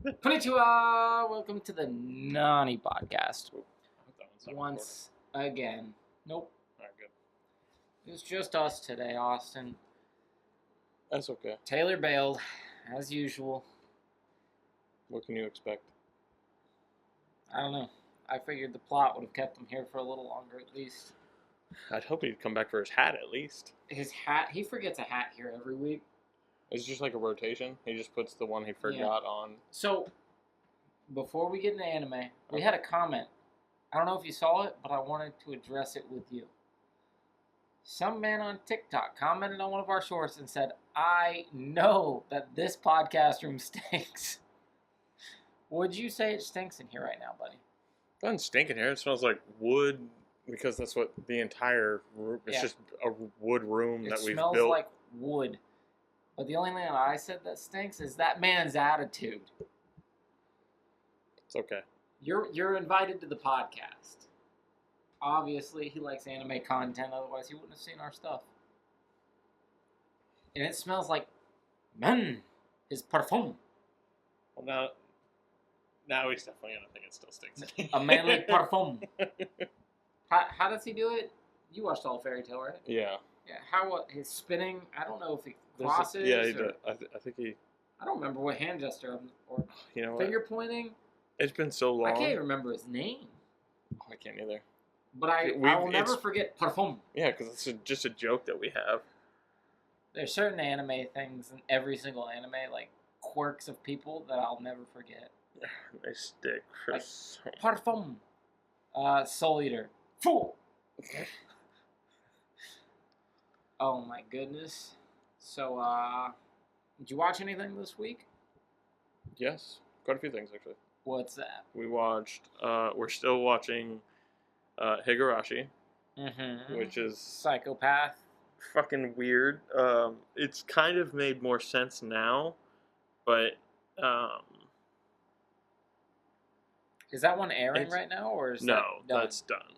Konnichiwa! Welcome to the Nani Podcast. That one's not Once again. Nope. recording. Alright, good. It's just us today, Austin. That's okay. Taylor bailed, as usual. What can you expect? I don't know. I figured the plot would have kept him here for a little longer at least. I'd hope he'd come back for his hat at least. His hat, he forgets a hat here every week. It's just like a rotation. He just puts the one he forgot on. So, before we get into anime, we had a comment. I don't know if you saw it, but I wanted to address it with you. Some man on TikTok commented on one of our shorts and said, I know that this podcast room stinks. Would you say it stinks in here right now, buddy? It doesn't stink in here. It smells like wood because that's what the entire room. It's Yeah. just a wood room that It we've smells built. like wood. But the only thing that I said that stinks is that man's attitude. It's okay. You're invited to the podcast. Obviously, he likes anime content, otherwise he wouldn't have seen our stuff. And it smells like, his parfum. Well, now he's definitely gonna think it still stinks. A manly parfum. How does he do it? You watched all Fairy Tale, right? Yeah. Yeah. His spinning? I don't know if he There's crosses. yeah, he or, did. I think he. I don't remember what hand gesture or You know finger pointing. It's been so long. I can't even remember his name. I can't either. But I will never forget parfum. Yeah, because it's just a joke that we have. There's certain anime things in every single anime, like quirks of people that I'll never forget. They stick for Like, so. Parfum. Soul Eater. Fool. Oh my goodness. So, did you watch anything this week? Yes, quite a few things actually. What's that? We watched. We're still watching Higurashi, Mm-hmm. which is Psychopath. fucking weird. It's kind of made more sense now, but Is that one airing It's- right now, or is no, that done? that's done.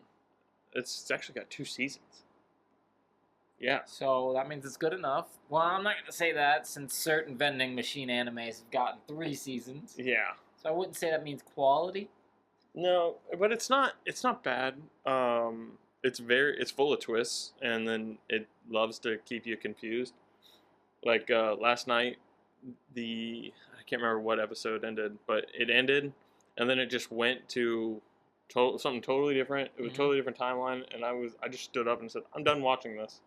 It's actually got 2 seasons. Yeah. So that means it's good enough. Well, I'm not going to say that since certain vending machine animes have gotten 3 seasons. Yeah. So I wouldn't say that means quality. No, but it's not bad. It's full of twists, and then it loves to keep you confused. Like last night, I can't remember what episode ended, but it ended, and then it just went to something totally different. It was a totally different timeline, and I just stood up and said, "I'm done watching this."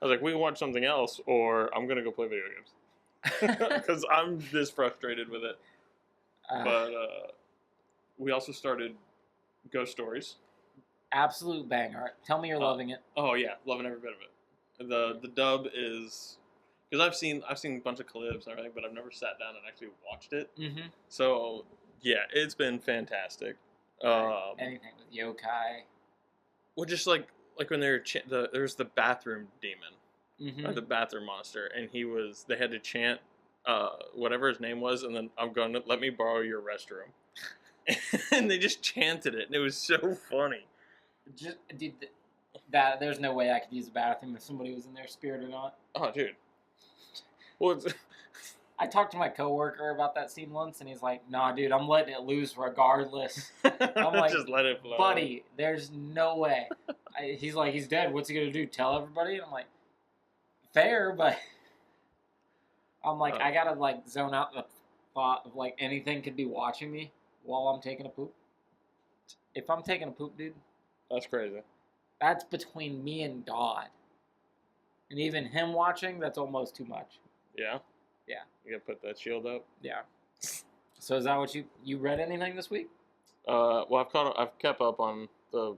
I was like, "We can watch something else, or I'm gonna go play video games," because I'm this frustrated with it. But we also started Ghost Stories. Absolute banger. Tell me you're loving it. Oh yeah, loving every bit of it. The dub is because I've seen a bunch of clips and everything, but I've never sat down and actually watched it. Mm-hmm. So yeah, it's been fantastic. Anything with yokai. Well, just like when there's the bathroom demon, Mm-hmm. or the bathroom monster, and they had to chant whatever his name was, and then I'm going to let me borrow your restroom, and they just chanted it, and it was so funny. Just that. There's no way I could use the bathroom if somebody was in there, spirit or not. Oh, dude. Well, I talked to my coworker about that scene once, and he's like, "Nah, dude, I'm letting it loose regardless." I'm like, just let it flow. "Buddy, there's no way." He's like, "He's dead. What's he gonna do? Tell everybody?" And I'm like, "Fair, but." I'm like, I gotta like zone out the thought of like anything could be watching me while I'm taking a poop. If I'm taking a poop, dude, That's crazy. that's between me and God. And even him watching, that's almost too much. Yeah? Yeah. You gotta put that shield up? Yeah. So is that what you read anything this week? Well, I've kept up on the,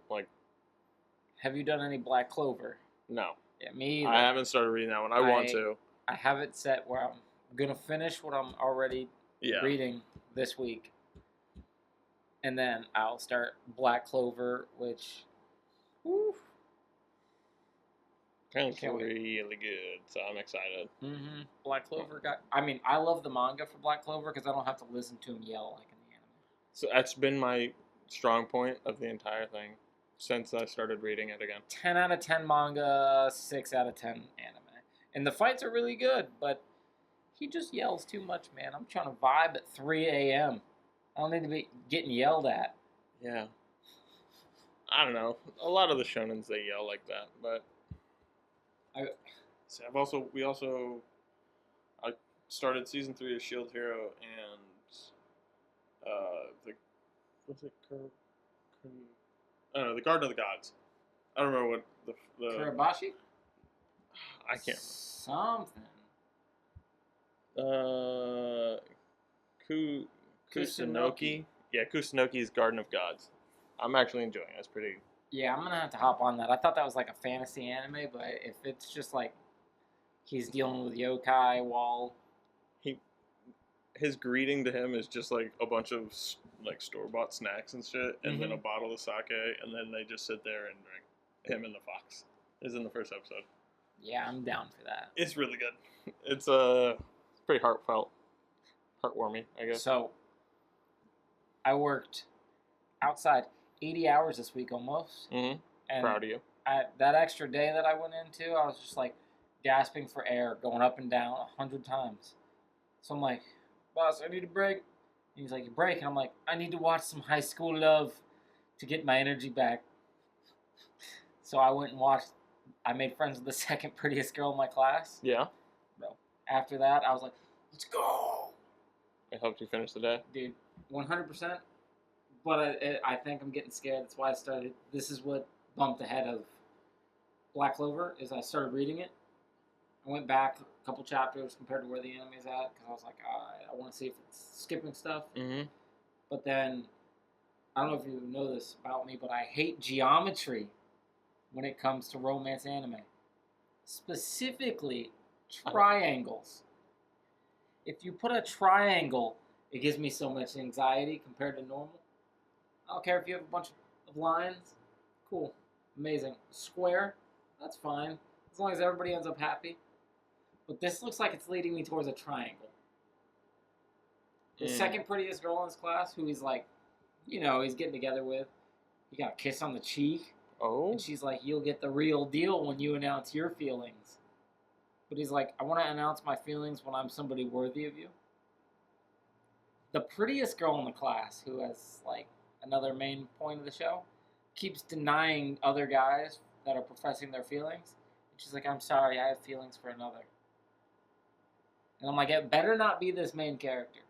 Have you done any Black Clover? no. Yeah, me either. I haven't started reading that one. I want to. I have it set where I'm gonna finish what I'm already Yeah. reading this week. And then I'll start Black Clover, which Apparently it's Can't wait. really good, so I'm excited. Black Clover I love the manga for Black Clover because I don't have to listen to him yell like in the anime. So that's been my strong point of the entire thing since I started reading it again. 10 out of 10 manga, 6 out of 10 anime. And the fights are really good, but He just yells too much, man. I'm trying to vibe at 3 a.m. I don't need to be getting yelled at. Yeah. I don't know. A lot of the shonens they yell like that, but I see, I started season 3 of Shield Hero and the what's it I don't know, the Garden of the Gods. I don't remember what the Kurabashi? I can't Something. remember. Kusunoki. Yeah, Kusunoki's Garden of Gods. I'm actually enjoying it. It's pretty. Yeah, I'm gonna have to hop on that. I thought that was like a fantasy anime, but if it's just like he's dealing with yokai while His greeting to him is just like a bunch of like store bought snacks and shit, and then a bottle of sake, and then they just sit there and drink. Him and the fox is in the first episode. Yeah, I'm down for that. It's really good. It's pretty heartfelt, heartwarming, I guess. So I worked outside 80 hours this week almost. Mm-hmm. And proud of you. That extra day that I went into, I was just like gasping for air, going up and down 100 times. So I'm like, boss, I need a break. And he's like, you break? And I'm like, I need to watch some High School Love to get my energy back. So I went and watched. I made friends with the second prettiest girl in my class. Yeah. Bro. After that, I was like, let's go. It helped you finish the day? Dude, 100%. But I think I'm getting scared. That's why I started. This is what bumped ahead of Black Clover, is I started reading it. I went back a couple chapters compared to where the anime's at, because I was like, I want to see if it's skipping stuff. Mm-hmm. But then, I don't know if you know this about me, but I hate geometry when it comes to romance anime. Specifically, triangles. If you put a triangle, it gives me so much anxiety compared to normal. I don't care if you have a bunch of lines. Cool. Amazing. Square, that's fine. As long as everybody ends up happy. But this looks like it's leading me towards a triangle. The second prettiest girl in his class, who he's like, he's getting together with, he got a kiss on the cheek. Oh. And she's like, you'll get the real deal when you announce your feelings. But he's like, I want to announce my feelings when I'm somebody worthy of you. The prettiest girl in the class, who has, like, another main point of the show, keeps denying other guys that are professing their feelings. And she's like, I'm sorry, I have feelings for another. And I'm like, it better not be this main character.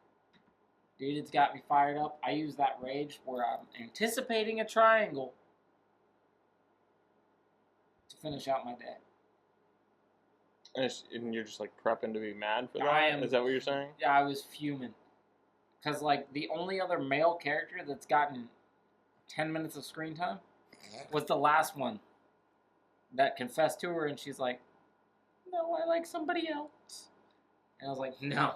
Dude, it's got me fired up. I use that rage where I'm anticipating a triangle to finish out my day. And you're just like prepping to be mad for that? Is that what you're saying? Yeah, I was fuming. Because, like, the only other male character that's gotten 10 minutes of screen time was the last one that confessed to her, and she's like, no, I like somebody else. And I was like, no.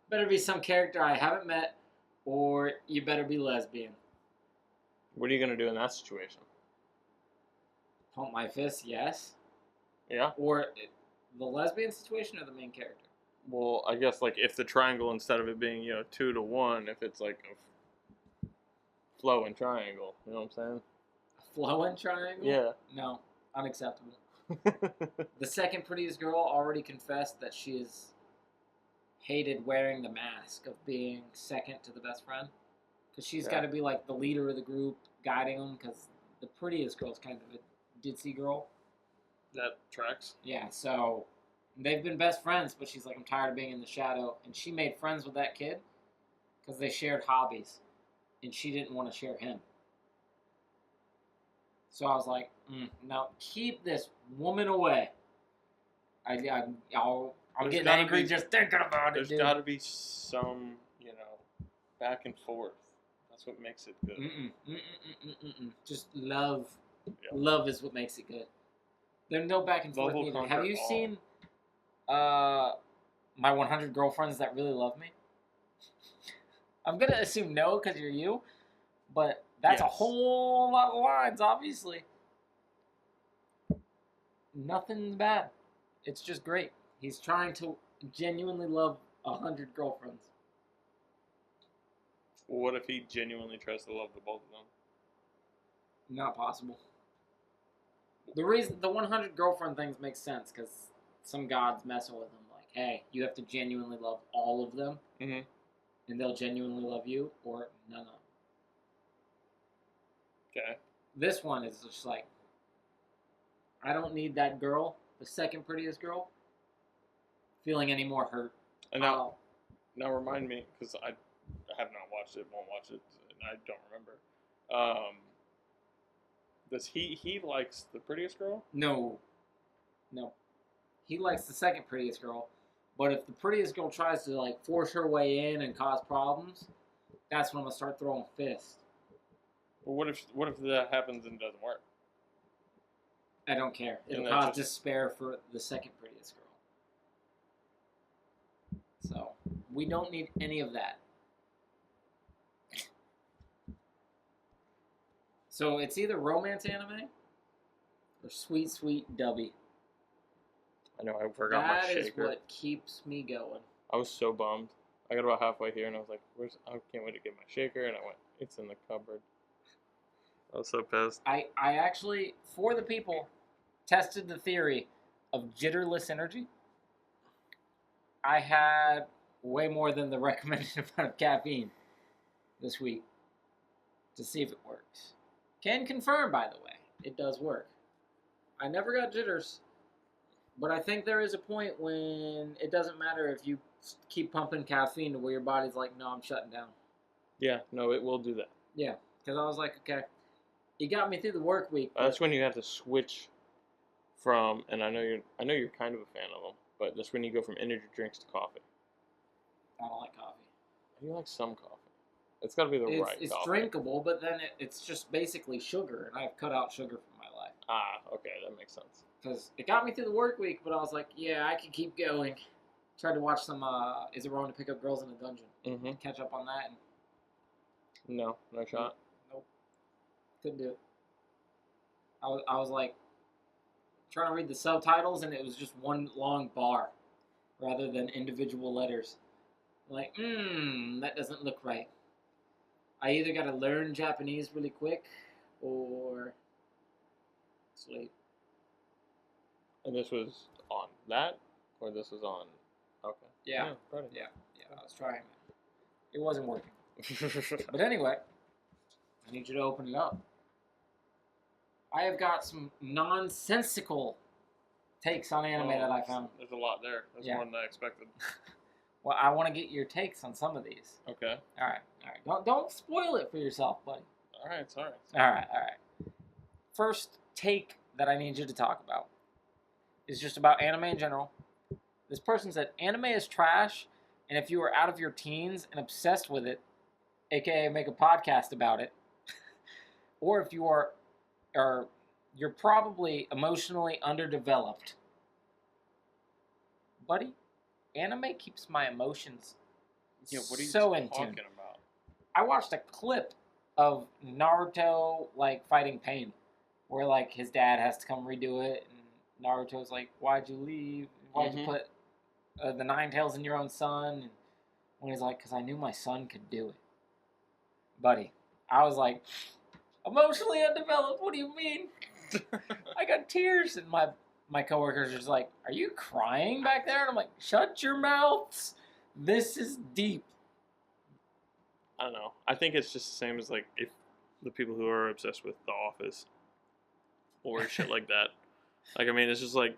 Better be some character I haven't met, or you better be lesbian. What are you going to do in that situation? Pump my fist, yes. Yeah? Or the lesbian situation or the main character? Well, I guess, like, if the triangle, instead of it being, 2 to 1, if it's, like, a flowing triangle, you know what I'm saying? A flowing triangle? Yeah. No, unacceptable. The second prettiest girl already confessed that she has hated wearing the mask of being second to the best friend. Because she's got to be, like, the leader of the group, guiding them, because the prettiest girl's kind of a ditzy girl. That tracks. Yeah, so they've been best friends, but she's like, I'm tired of being in the shadow. And she made friends with that kid because they shared hobbies, and she didn't want to share him. So I was like, now keep this woman away. I'm getting angry just thinking about it. There's got to be some, back and forth. That's what makes it good. Just love. Yeah. Love is what makes it good. There's no back and forth needed. Have you seen My 100 Girlfriends That Really Love Me? I'm going to assume no because you're you, but that's a whole lot of lines, obviously. Nothing's bad. It's just great. He's trying to genuinely love 100 girlfriends. What if he genuinely tries to love the both of them? Not possible. The reason the 100 girlfriend things makes sense because some gods messing with him. Like, hey, you have to genuinely love all of them, Mm-hmm. and they'll genuinely love you, or none of them. Okay. This one is just like, I don't need that girl, the second prettiest girl, feeling any more hurt. And now remind me, because I have not watched it, won't watch it, and I don't remember. Does he likes the prettiest girl? No. He likes the second prettiest girl, but if the prettiest girl tries to like force her way in and cause problems, that's when I'm gonna start throwing fists. But what if that happens and doesn't work? I don't care. It'll And cause despair for the second prettiest girl. So we don't need any of that. So it's either romance anime or sweet, sweet Dubby. I know, I forgot my shaker. That is what keeps me going. I was so bummed. I got about halfway here and I was like, I can't wait to get my shaker. And I went, it's in the cupboard. I was so pissed. I actually, for the people, tested the theory of jitterless energy. I had way more than the recommended amount of caffeine this week to see if it works. Can confirm, by the way, it does work. I never got jitters, but I think there is a point when it doesn't matter if you keep pumping caffeine to where your body's like, no, I'm shutting down. Yeah, no, it will do that. Yeah, because I was like, okay, you got me through the work week. That's when you have to switch from, and I know you're kind of a fan of them, but that's when you go from energy drinks to coffee. I don't like coffee. You like some coffee. It's got to be the right It's coffee. drinkable, but then it's just basically sugar, and I've cut out sugar from my life. Ah, okay, that makes sense. Because it got me through the work week, but I was like, yeah, I can keep going. Tried to watch some Is It Wrong to Pick Up Girls in a Dungeon? Mm-hmm. Catch up on that. And No shot. Nope. Couldn't do it. I was like, trying to read the subtitles, and it was just one long bar rather than individual letters. I'm like, that doesn't look right. I either got to learn Japanese really quick or sleep. And this was on that, or this was on? Okay. Yeah. Right. Yeah, I was trying. It wasn't working. But anyway, I need you to open it up. I have got some nonsensical takes on anime that I found. There's a lot there. That's more than I expected. Well, I want to get your takes on some of these. Okay. All right. Don't spoil it for yourself, buddy. All right, sorry. All right. First take that I need you to talk about is just about anime in general. This person said anime is trash, and if you are out of your teens and obsessed with it, aka make a podcast about it, or if you are, or you're probably emotionally underdeveloped, buddy. Anime keeps my emotions What are you talking about? I watched a clip of Naruto like fighting pain, where like his dad has to come redo it, and Naruto's like, "Why'd you leave? Why'd you put the 9 tails in your own son?" And when he's like, "Because I knew my son could do it." Buddy, I was like, emotionally undeveloped. What do you mean? I got tears, and my coworkers are just like, "Are you crying back there?" And I'm like, "Shut your mouths. This is deep." I don't know. I think it's just the same as like if the people who are obsessed with The Office or shit like that. Like, I mean, it's just like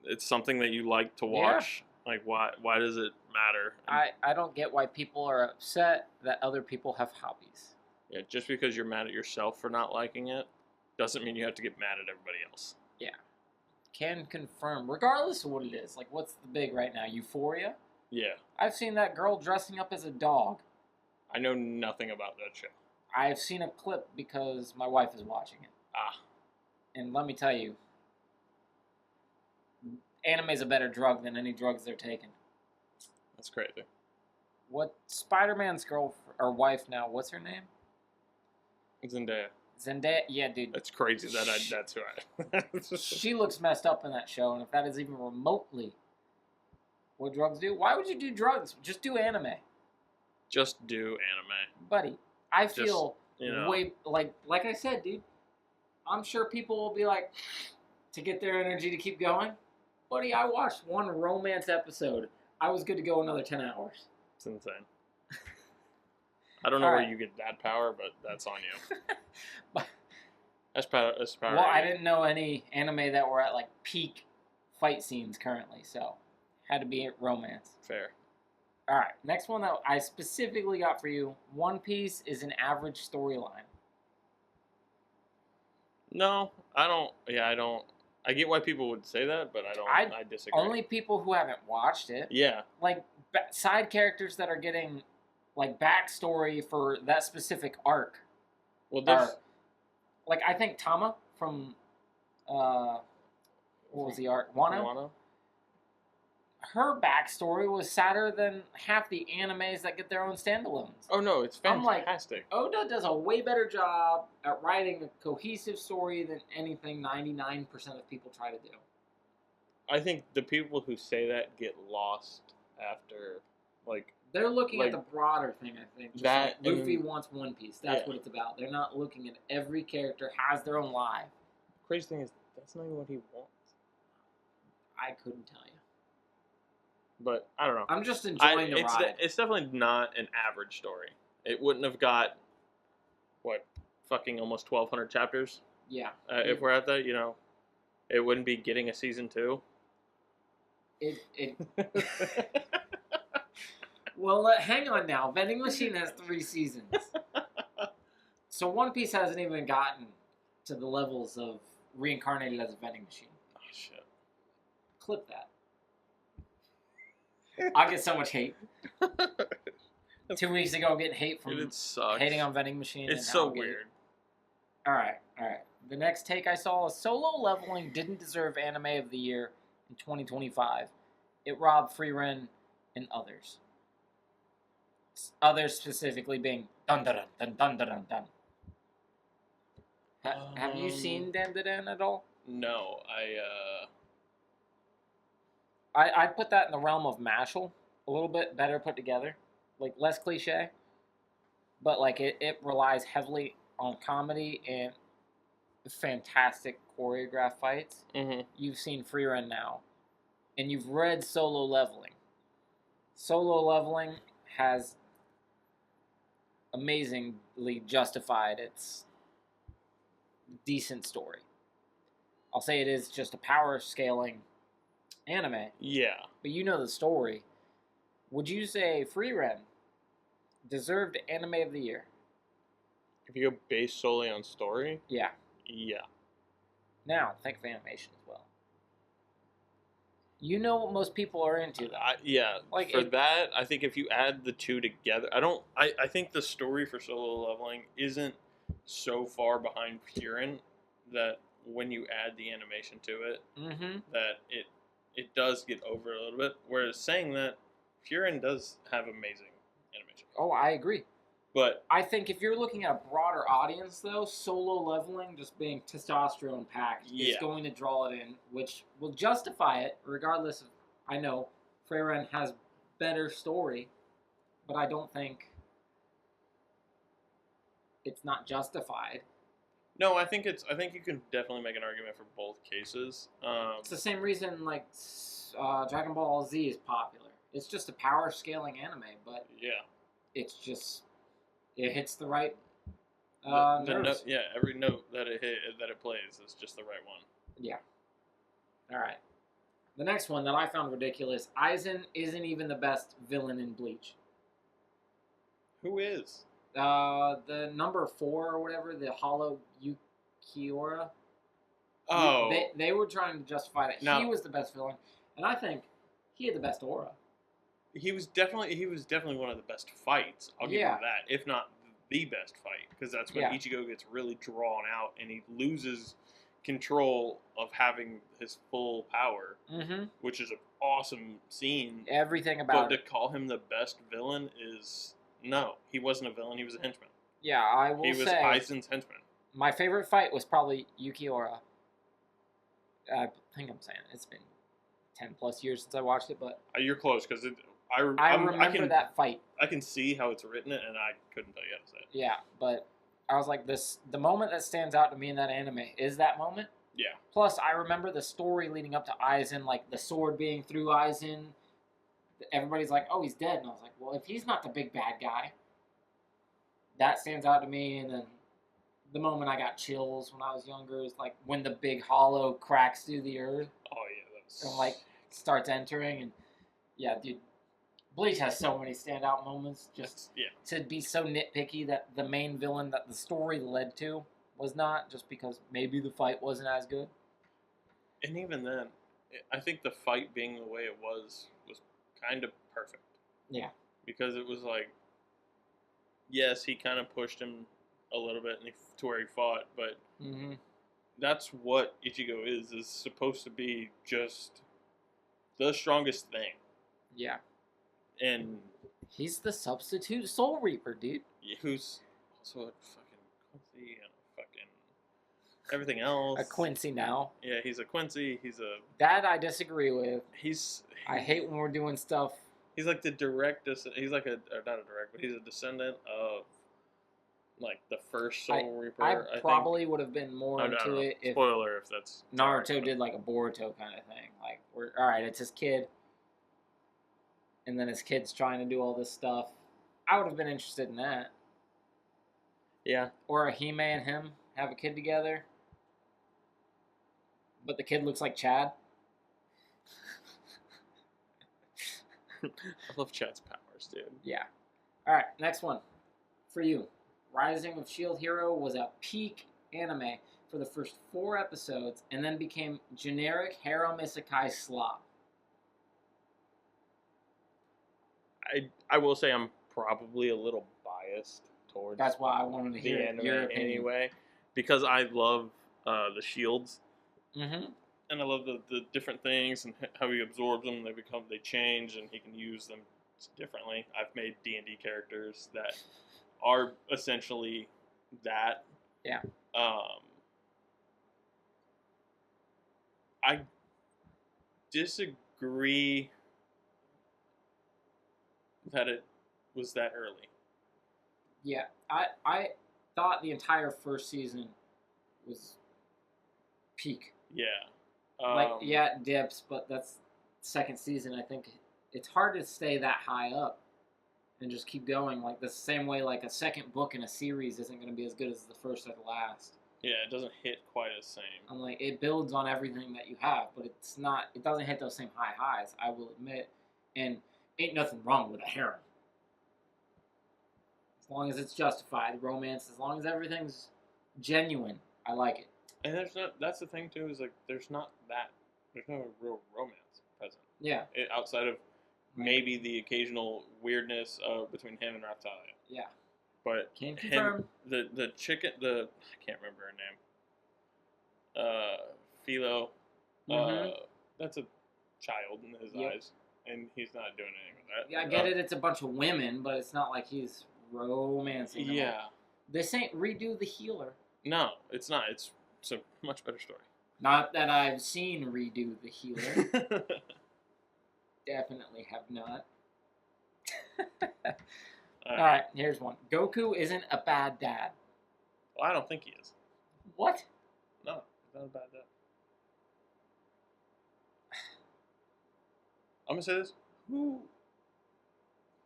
it's something that you like to watch. Yeah. Like, why does it matter? I don't get why people are upset that other people have hobbies. Yeah, just because you're mad at yourself for not liking it doesn't mean you have to get mad at everybody else. Yeah. Can confirm, regardless of what it is. Like, what's the big right now? Euphoria? Yeah. I've seen that girl dressing up as a dog. I know nothing about that show. I've seen a clip because my wife is watching it. Ah. And let me tell you, anime is a better drug than any drugs they're taking. That's crazy. What Spider-Man's girl or wife now? What's her name? Zendaya. Yeah, dude. That's crazy. That's who I. She looks messed up in that show, and if that is even remotely what drugs do, why would you do drugs? Just do anime. Just do anime, buddy. I feel just, way like I said, dude. I'm sure people will be like to get their energy to keep going. Buddy, I watched one romance episode. I was good to go another 10 hours. It's insane. I don't know All where right. you get that power, but that's on you. But- That's power. That's power. Well, I didn't know any anime that were at like peak fight scenes currently, so had to be romance. Fair. All right, next one that I specifically got for you. One Piece is an average storyline. No, I don't. Yeah, I don't. I get why people would say that, but I don't. I disagree. Only people who haven't watched it. Yeah. Like side characters that are getting like backstory for that specific arc. Well, there's. Like I think Tama from what was the arc? Wano? Her backstory was sadder than half the animes that get their own standalones. Oh no, it's fantastic. I'm like, Oda does a way better job at writing a cohesive story than anything 99% of people try to do. I think the people who say that get lost after, like. They're looking like, at the broader thing, I think. Just that like Luffy wants One Piece. That's what it's about. They're not looking at every character has their own life. Crazy thing is, that's not even what he wants. I couldn't tell you. But I don't know. I'm just enjoying the ride. It's definitely not an average story. It wouldn't have got, what, fucking almost 1,200 chapters? Yeah. If we're at that, it wouldn't be getting a season 2. It Well, hang on now. Vending Machine has 3 seasons. So One Piece hasn't even gotten to the levels of reincarnated as a vending machine. Oh, shit. Clip that. I get so much hate. 2 weeks ago, getting hate from It sucks. hating on vending machine. It's so weird. All right. The next take I saw is Solo Leveling didn't deserve Anime of the Year in 2025. It robbed Frieren and others. Others specifically being dun dun dun dun dun dun dun. Have you seen Dan Dan Dan at all? No, I'd put that in the realm of Mashal, a little bit better put together, like less cliche, but like it relies heavily on comedy and fantastic choreographed fights. Mm-hmm. You've seen Frieren now, and you've read Solo Leveling. Solo Leveling has amazingly justified its decent story. I'll say it is just a power scaling anime. Yeah. But you know the story. Would you say Frieren deserved Anime of the Year? If you go based solely on story? Yeah. Yeah. Now, think of animation as well. You know what most people are into, though. Yeah. Like for that, I think if you add the two together, I think the story for Solo Leveling isn't so far behind Frieren that when you add the animation to it, that it does get over a little bit. Whereas saying that, Frieren does have amazing animation. Oh, I agree. But I think if you're looking at a broader audience, though, Solo Leveling, just being testosterone packed, is going to draw it in, which will justify it, regardless of, I know, Frieren has better story, but I don't think it's not justified. no, I think you can definitely make an argument for both cases. It's the same reason, like, Dragon Ball Z is popular. It's just a power scaling anime, but it's just... It hits the right nerves. Every note that it plays is just the right one. Yeah. All right. The next one that I found ridiculous: Aizen isn't even the best villain in Bleach. Who is? The number 4 or whatever, the Hollow Yukiora. Oh. They were trying to justify that he was the best villain, and I think he had the best aura. He was definitely one of the best fights. I'll give you that, if not the best fight, because that's when Ichigo gets really drawn out and he loses control of having his full power, which is an awesome scene. Everything about it. But to call him the best villain is no. He wasn't a villain. He was a henchman. Yeah, I will say he was Aizen's henchman. My favorite fight was probably Yukiora. I think I'm saying it's been 10 plus years since I watched it, but you're close because I remember that fight. I can see how it's written, and I couldn't tell you how to say it. Yeah, but I was like, the moment that stands out to me in that anime is that moment. Yeah. Plus, I remember the story leading up to Aizen, like the sword being through Aizen. Everybody's like, "Oh, he's dead," and I was like, "Well, if he's not the big bad guy," that stands out to me. And then the moment I got chills when I was younger is like when the big hollow cracks through the earth Oh yeah, that's and like starts entering. And yeah, dude, Bleach has so many standout moments. Just to be so nitpicky that the main villain that the story led to was not, just because maybe the fight wasn't as good. And even then, I think the fight being the way it was kind of perfect. Yeah. Because it was like, yes, he kind of pushed him a little bit to where he fought, but that's what Ichigo is supposed to be, just the strongest thing. Yeah. And he's the substitute Soul Reaper, dude. Who's also a fucking Quincy and a fucking everything else. A Quincy now. Yeah, he's a Quincy. He's a... That I disagree with. I hate when we're doing stuff. He's like the direct... He's like a... Or not a direct, but he's a descendant of like the first Soul Reaper. I probably would have been more into it if... Spoiler if that's... Naruto did like a Boruto kind of thing. Like, alright, it's his kid. And then his kid's trying to do all this stuff. I would have been interested in that. Yeah. Or a Hime and him have a kid together. But the kid looks like Chad. I love Chad's powers, dude. Yeah. Alright, next one. For you. Rising of Shield Hero was a peak anime for the first 4 episodes and then became generic harem isekai slop. I will say I'm probably a little biased towards... That's why I wanted to hear the anime your opinion. Anyway. Because I love the shields. Mm-hmm. And I love the different things and how he absorbs them. They change, and he can use them differently. I've made D&D characters that are essentially that. Yeah. I disagree that it was that early. Yeah, I thought the entire first season was peak. Yeah. It dips, but that's second season. I think it's hard to stay that high up and just keep going. Like the same way, like a second book in a series isn't going to be as good as the first or the last. Yeah, it doesn't hit quite as same. I'm like, it builds on everything that you have, but it's not. It doesn't hit those same high highs. I will admit, and ain't nothing wrong with a harem. As long as it's justified, romance, as long as everything's genuine, I like it. And that's the thing too, is like there's no real romance present. Yeah. Outside of maybe the occasional weirdness between him and Raptalia. Yeah. But can't confirm. The chicken, I can't remember her name. Philo. That's a child in his eyes, and he's not doing anything with that. Yeah, I get it. It's a bunch of women, but it's not like he's romancing them. Yeah. This ain't Redo the Healer. No, it's not. It's a much better story. Not that I've seen Redo the Healer. Definitely have not. Alright, here's one. Goku isn't a bad dad. Well, I don't think he is. What? No, he's not a bad dad. I'm gonna say this. Who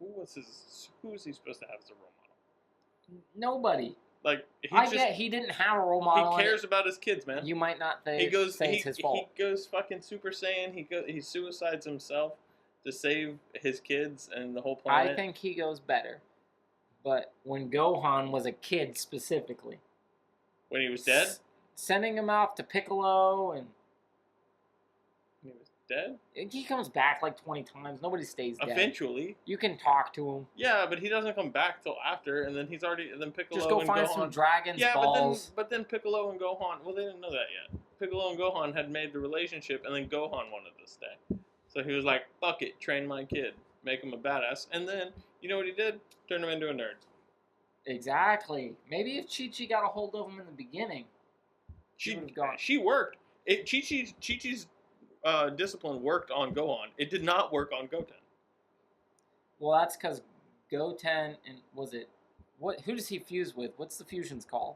was he supposed to have as a role model? Nobody. Like he didn't have a role model. He cares about his kids, man. You might not say it's his fault. He goes fucking Super Saiyan. He suicides himself to save his kids and the whole planet. I think he goes better. But when Gohan was a kid specifically. When he was dead? Sending him off to Piccolo and... When he was dead? He comes back like 20 times. Nobody stays dead. Eventually. You can talk to him. Yeah, but he doesn't come back till after, and then Piccolo just go and find Gohan... some Dragon's balls. But then Piccolo and Gohan... Well, they didn't know that yet. Piccolo and Gohan had made the relationship, and then Gohan wanted to stay. So he was like, fuck it, train my kid. Make him a badass. And then, you know what he did? Turned him into a nerd. Exactly. Maybe if Chi-Chi got a hold of him in the beginning, she worked. Chi-Chi's discipline worked on Gohan. It did not work on Goten. Well, that's because Goten and who does he fuse with? What's the fusions called?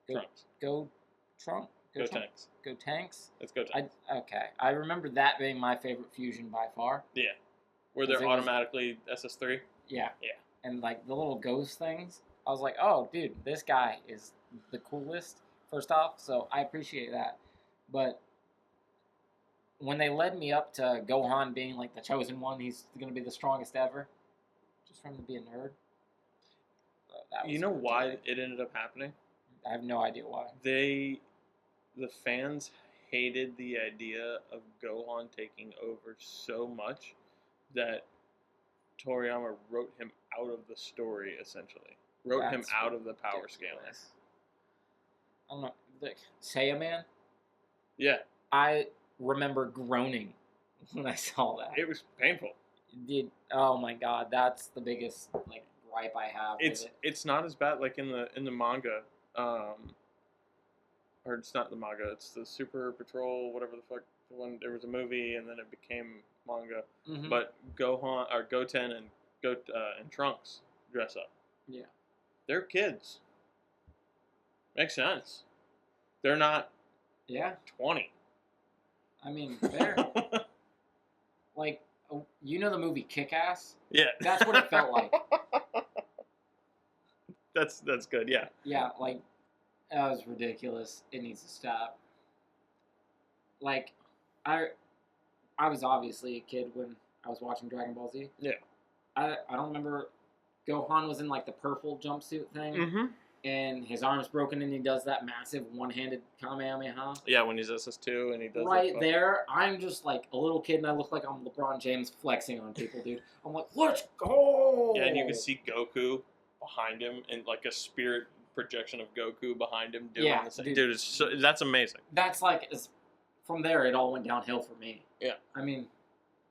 Trunks. Trunk? Go Tanks. Go Tanks. It's Go Tanks. Okay. I remember that being my favorite fusion by far. Yeah. Where they're automatically SS3? Yeah. Yeah. And like the little ghost things, I was like, oh, dude, this guy is the coolest, first off, so I appreciate that. But when they led me up to Gohan being like the chosen one, he's going to be the strongest ever, just for him to be a nerd. You know why it ended up happening? I have no idea why. The fans hated the idea of Gohan taking over so much that Toriyama wrote him out of the story, essentially. Wrote him out of the power scaling. I don't know. Like, Saiyaman? Yeah. I remember groaning when I saw that. It was painful. Oh my god, that's the biggest like gripe I have with it. It's not as bad like in the manga. Or it's not the manga, it's the Super Patrol, whatever the fuck. When there was a movie and then it became manga. Mm-hmm. But Goten and Trunks dress up. Yeah. They're kids. Makes sense. They're not 20. I mean, they're like, you know the movie Kick-Ass? Yeah. That's what it felt like. That's good, yeah. Yeah, like, that was ridiculous. It needs to stop. Like, I was obviously a kid when I was watching Dragon Ball Z. Yeah. I don't remember. Gohan was in like the purple jumpsuit thing, mm-hmm. and his arm's broken, and he does that massive one-handed Kamehameha. Yeah, when he's SS2 and he does right there. I'm just like a little kid, and I look like I'm LeBron James flexing on people, dude. I'm like, let's go! Yeah, and you can see Goku behind him, and like a spirit projection of Goku behind him doing the same. Dude, that's amazing. That's like, from there, it all went downhill for me. Yeah. I mean,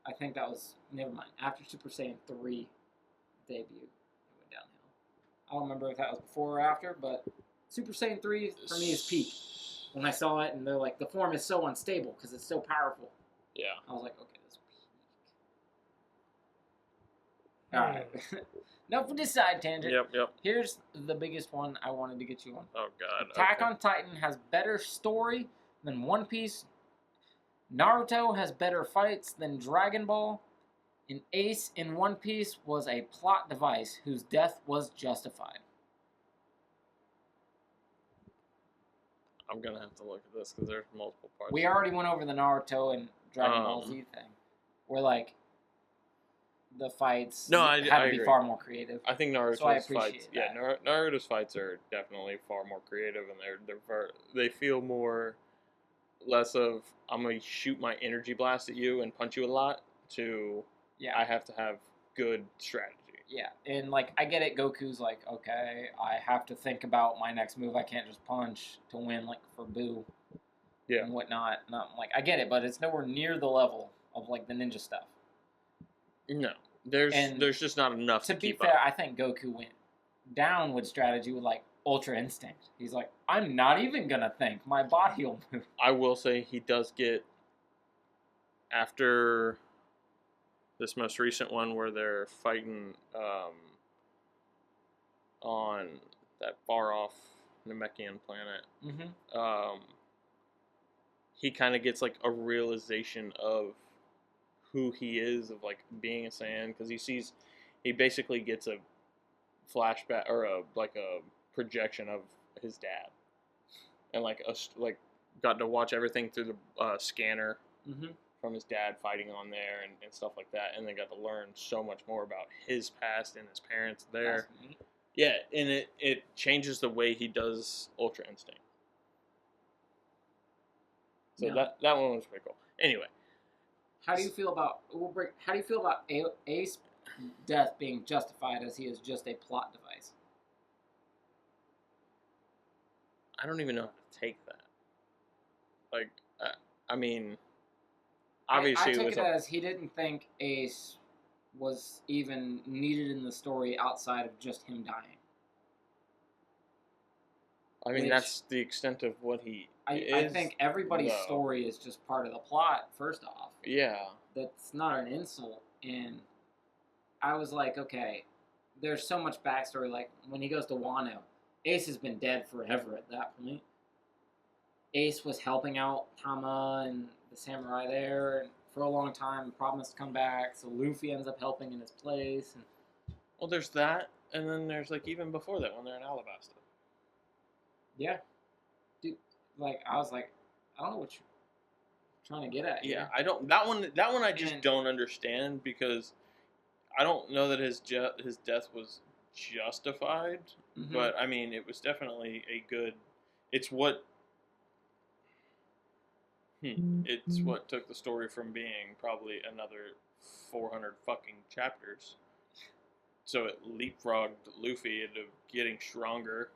I think that was, never mind. After Super Saiyan 3 debut, it went downhill. I don't remember if that was before or after, but Super Saiyan 3 for me is peak. When I saw it, and they're like, the form is so unstable because it's so powerful. Yeah. I was like, okay, that's peak. Alright. Enough for this side tangent. Yep. Here's the biggest one I wanted to get you on. Oh, God. Attack on Titan has better story than One Piece. Naruto has better fights than Dragon Ball. An Ace in One Piece was a plot device whose death was justified. I'm going to have to look at this because there's multiple parts. We already went over the Naruto and Dragon Ball Z thing. Where, like, the fights had to be far more creative. I think Naruto's fights... Yeah, Naruto's fights are definitely far more creative, and they feel more... less of I'm gonna shoot my energy blast at you and punch you a lot to I have to have good strategy. Yeah, and like I get it. Goku's like, okay, I have to think about my next move. I can't just punch to win, like for Boo, and whatnot. And I'm like, I get it, but it's nowhere near the level of like the ninja stuff. No, there's just not enough. To be fair, I think Goku went down with strategy with like Ultra Instinct. He's like, I'm not even gonna think. My body will move. I will say he does get, after this most recent one where they're fighting on that far off Namekian planet, he kind of gets like a realization of who he is, of like being a Saiyan, because he basically gets a flashback or a projection of his dad, and got to watch everything through the scanner from his dad fighting on there and stuff like that, and they got to learn so much more about his past and his parents there. Yeah, and it changes the way he does Ultra Instinct. So that one was pretty cool. Anyway, how do you feel about Ace death being justified as he is just a plot device? I don't even know how to take that. Like, I mean, obviously I took it as he didn't think Ace was even needed in the story outside of just him dying. I mean, that's the extent of what he is. I think everybody's story is just part of the plot, first off. Yeah. That's not an insult. And I was like, okay, there's so much backstory. Like, when he goes to Wano, Ace has been dead forever at that point. Ace was helping out Tama and the samurai there and for a long time, promised to come back, so Luffy ends up helping in his place. And Well, there's that, and then there's like even before that when they're in Alabasta. yeah, dude, like I was like, I don't know what you're trying to get at Yeah, here. I don't. That one I just And- don't understand because I don't know that his death was justified, Mhm. but I mean it was definitely a good. It's what. It's what took the story from being probably another 400 fucking chapters. So it leapfrogged Luffy into getting stronger,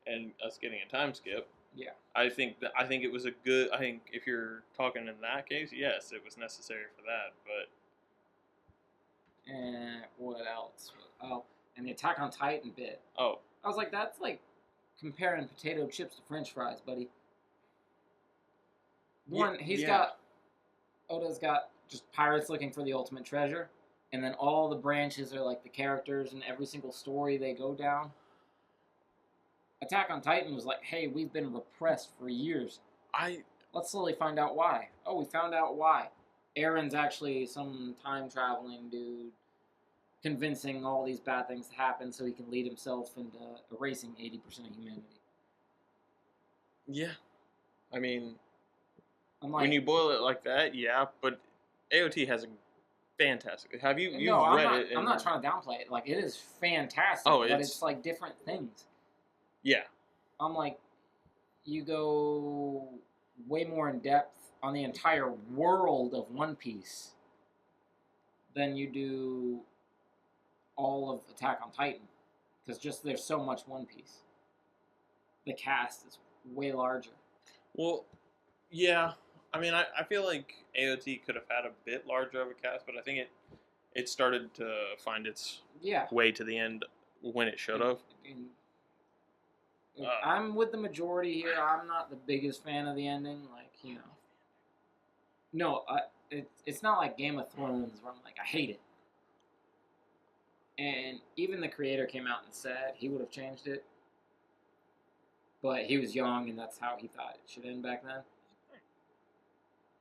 and us getting a time skip. Yeah. I think it was a good. I think if you're talking in that case, yes, it was necessary for that. But And what else? Oh, and the Attack on Titan bit. oh, I was like, that's like comparing potato chips to French fries, buddy. One, Oda's got just pirates looking for the ultimate treasure, and then all the branches are like the characters and every single story they go down. Attack on Titan was like, hey, we've been repressed for years. Let's slowly find out why. Oh, we found out why. Aaron's actually some time traveling dude convincing all these bad things to happen so he can lead himself into erasing 80% of humanity. Yeah, I mean, I'm like, when you boil it like that, yeah. But AOT has a fantastic. Have you no, read it? I'm not trying to downplay it. Like, it is fantastic, Oh, but it's- it's like different things. Yeah, I'm like, you go way more in depth on the entire world of One Piece than you do all of Attack on Titan, because just there's so much One Piece. The cast is way larger. well, yeah. I mean, I feel like AOT could have had a bit larger of a cast, but I think it started to find its Yeah. way to the end when it should have. I'm with the majority here. I'm not the biggest fan of the ending. Like, you know. No, it's not like Game of Thrones where I'm like, I hate it. And even the creator came out and said he would have changed it. But he was young and that's how he thought it should end back then.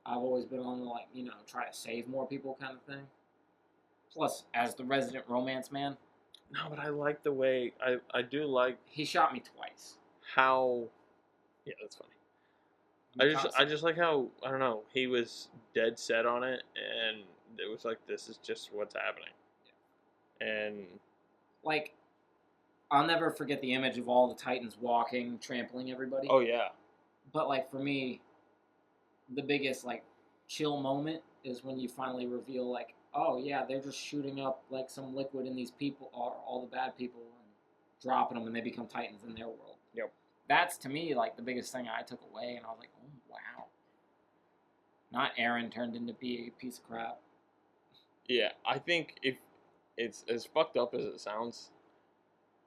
I've always been on the, like, you know, try to save more people kind of thing. Plus, as the resident romance man, No, but I like the way I do like he shot me twice. how. Yeah, that's funny. I just like how I don't know he was dead set on it, and it was like this is just what's happening, and Like, I'll never forget the image of all the Titans walking, trampling everybody. oh yeah, But, like, for me, the biggest, like, chill moment is when you finally reveal, like, oh, yeah, they're just shooting up, like, some liquid in these people, or all the bad people, and dropping them, and they become Titans in their world. Yep. That's, to me, like, the biggest thing I took away, and I was like, oh, wow. Not Aaron turned into be a piece of crap. yeah. I think if it's as fucked up as it sounds,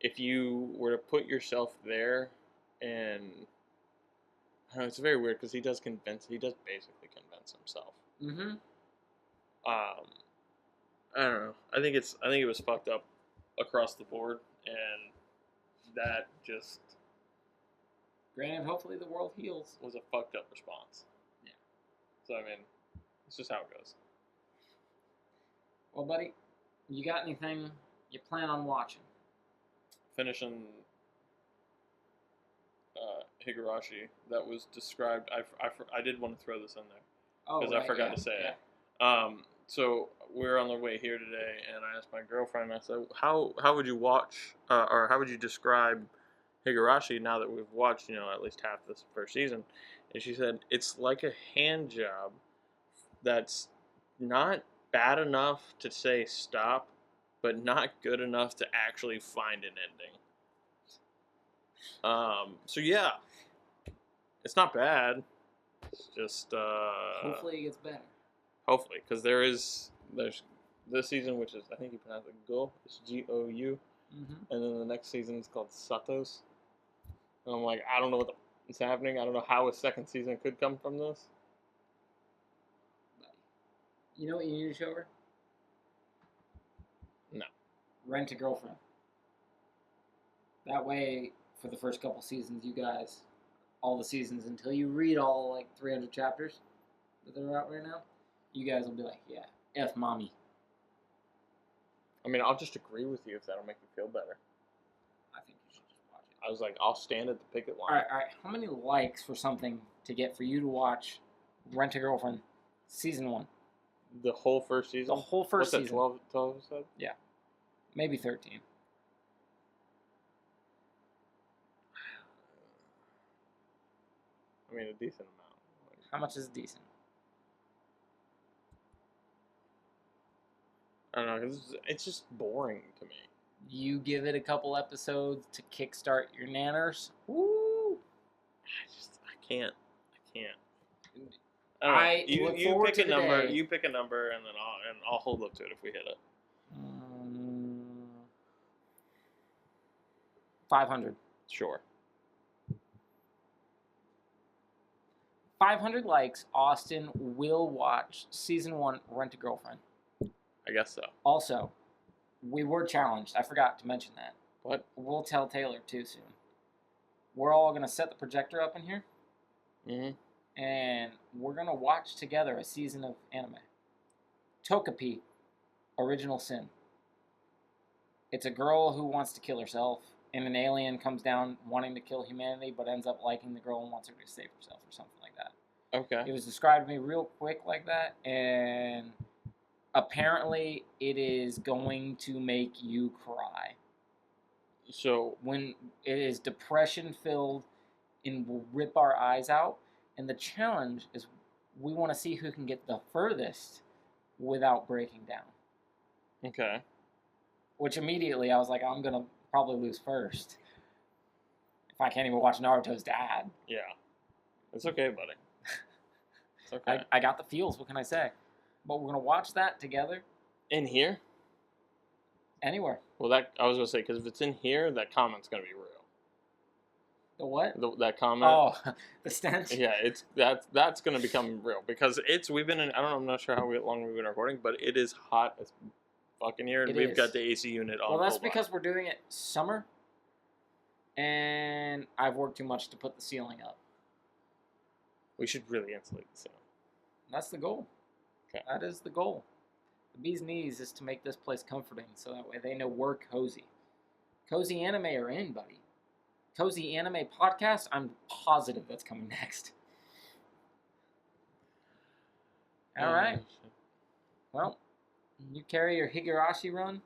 if you were to put yourself there, and I don't know, it's very weird because he does basically convince himself. Mm-hmm. I don't know. I think it was fucked up across the board, and that just Granted, hopefully the world heals. was a fucked up response. Yeah. So I mean, it's just how it goes. Well, buddy, you got anything you plan on watching? Finishing Higurashi, that was described. I did want to throw this in there Oh, because I forgot to say it. So we're on the way here today, and I asked my girlfriend. I said, "How would you watch, or how would you describe Higurashi now that we've watched, at least half this first season?" And she said, "It's like a hand job that's not bad enough to say stop, but not good enough to actually find an ending." So yeah, it's not bad. It's just Hopefully it gets better. hopefully, because there's this season, which is I think you pronounce it Go, it's Gou, Mm-hmm. and then the next season is called Satos. And I'm like, I don't know what's happening. I don't know how a second season could come from this. You know what you need to show her? No. Rent a girlfriend. That way, for the first couple seasons, you guys all the seasons until you read all like 300 chapters that they're out right now. You guys will be like, yeah, F mommy. I mean, I'll just agree with you if that'll make you feel better. I think you should just watch it. I was like, I'll stand at the picket line. All right. How many likes for something to get for you to watch Rent a Girlfriend season 1? The whole first season? The whole first season. What's that, 12 episodes? Yeah. Maybe 13. I mean, a decent amount. How much is decent? I don't know. It's just boring to me. You give it a couple episodes to kickstart your nanners. Woo! I can't. I you look you forward pick to a the number. day. You pick a number, and then I'll hold up to it if we hit it. 500. Sure. 500 likes. Austin will watch season 1 Rent a Girlfriend. I guess so. Also, we were challenged. I forgot to mention that. What? We'll tell Taylor too soon. We're all gonna set the projector up in here, and we're gonna watch together a season of anime. Togepi, Original Sin. It's a girl who wants to kill herself, and an alien comes down wanting to kill humanity, but ends up liking the girl and wants her to save herself or something like that. Okay. It was described to me real quick like that, and apparently it is going to make you cry. So when it is depression filled and will rip our eyes out, and the challenge is we want to see who can get the furthest without breaking down. Okay. Which immediately I was like, I'm gonna probably lose first if I can't even watch Naruto's dad. Yeah. It's okay, buddy. It's okay. I got the feels. What can I say? But we're gonna watch that together. In here? Anywhere. Well, I was gonna say, because if it's in here, that comment's gonna be real. The what? That comment. Oh, the stench. Yeah, that's gonna become real because we've been in. I'm not sure how long we've been recording, but it is hot as fucking here, and we've got the AC unit on. Well, that's because we're doing it summer, and I've worked too much to put the ceiling up. We should really insulate the ceiling. That's the goal. Okay. That is the goal. The bee's knees is to make this place comforting, so that way they know we're cozy. Cozy Anime are in, buddy. Cozy Anime Podcast, I'm positive that's coming next. All right. Well, you carry your Higurashi run.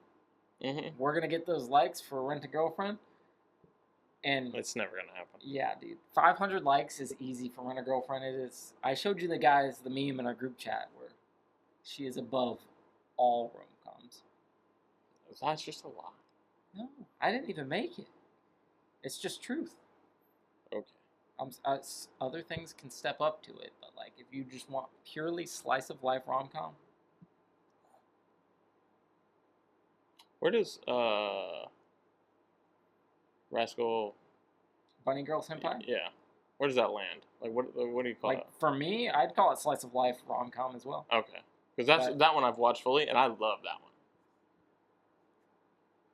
Mm-hmm. We're going to get those likes for Rent a Girlfriend. And it's never going to happen. Yeah, dude. 500 likes is easy for Rent a Girlfriend. It is. I showed you the meme in our group chat where she is above all rom-coms. That's just a lie. No, I didn't even make it. It's just truth. Okay. Other things can step up to it, but like if you just want purely slice of life rom-com. Where does Rascal Bunny Girl Senpai? Yeah. Where does that land? Like what do you call it? For me, I'd call it slice of life rom-com as well. Okay. Because that one I've watched fully, and I love that one.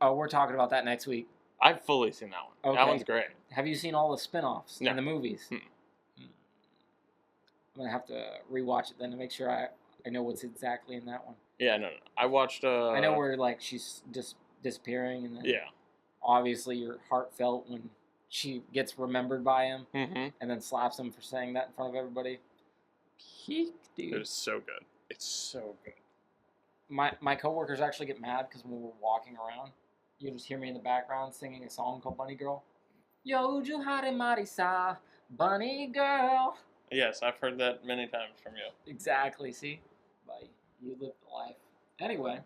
Oh, we're talking about that next week. I've fully seen that one. Okay. That one's great. Have you seen all the spin-offs and the movies? Hmm. I'm going to have to rewatch it then to make sure I know what's exactly in that one. Yeah, no. I watched... I know where, like, she's just disappearing, and then obviously you're heartfelt when she gets remembered by him, and then slaps him for saying that in front of everybody. Peak, dude. It is so good. It's so good. My coworkers actually get mad because when we're walking around, you just hear me in the background singing a song called Bunny Girl. Yo, Juhari Marisa, Bunny Girl. Yes, I've heard that many times from you. Exactly, see? Bye. You lived the life. Anyway.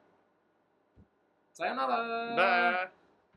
Sayonara. Bye.